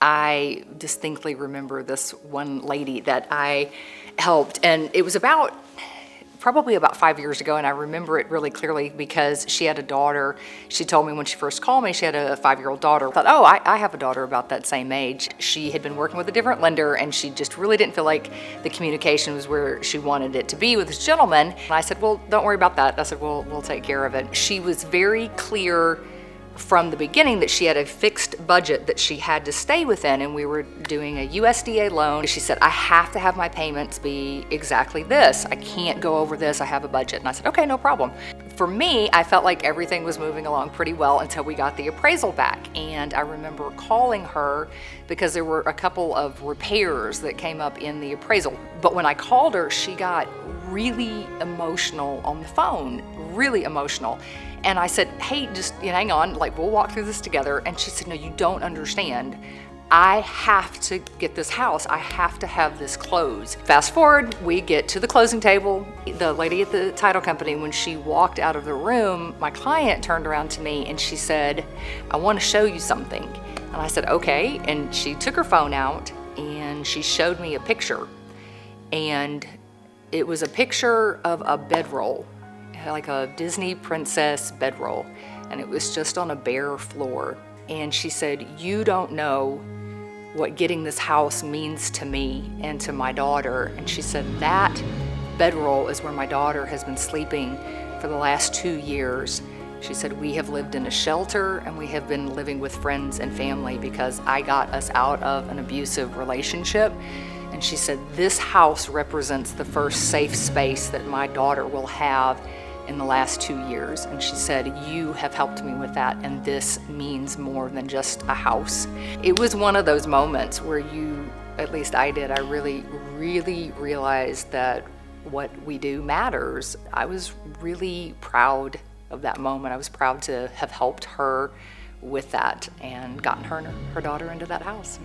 I distinctly remember this one lady that I helped, and it was probably about 5 years ago, and I remember it really clearly because she had a daughter. She told me when she first called me she had a 5-year-old daughter. I thought, oh, I have a daughter about that same age. She had been working with a different lender, and she just really didn't feel like the communication was where she wanted it to be with this gentleman. And I said, well, don't worry about that. I said, we'll take care of it. She was very clear from the beginning that she had a fixed budget that she had to stay within, and we were doing a USDA loan. She said, I have to have my payments be exactly this. I can't go over this. I have a budget. And I said, okay, no problem. For me, I felt like everything was moving along pretty well until we got the appraisal back. And I remember calling her because there were a couple of repairs that came up in the appraisal. But when I called her, she got really emotional on the phone, really emotional. And I said, hey, just hang on, like we'll walk through this together. And she said, no, you don't understand. I have to get this house. I have to have this closed. Fast forward, we get to the closing table. The lady at the title company, when she walked out of the room, my client turned around to me and she said, I want to show you something. And I said, okay. And she took her phone out and she showed me a picture. And it was a picture of a bedroll, like a Disney princess bedroll, and it was just on a bare floor. And she said, you don't know what getting this house means to me and to my daughter. And she said, that bedroll is where my daughter has been sleeping for the last 2 years. She said, we have lived in a shelter and we have been living with friends and family because I got us out of an abusive relationship. And she said, this house represents the first safe space that my daughter will have in the last 2 years. And she said, you have helped me with that, and this means more than just a house. It was one of those moments where at least I did, I really realized that what we do matters. I was really proud of that moment. I was proud to have helped her with that and gotten her and her daughter into that house.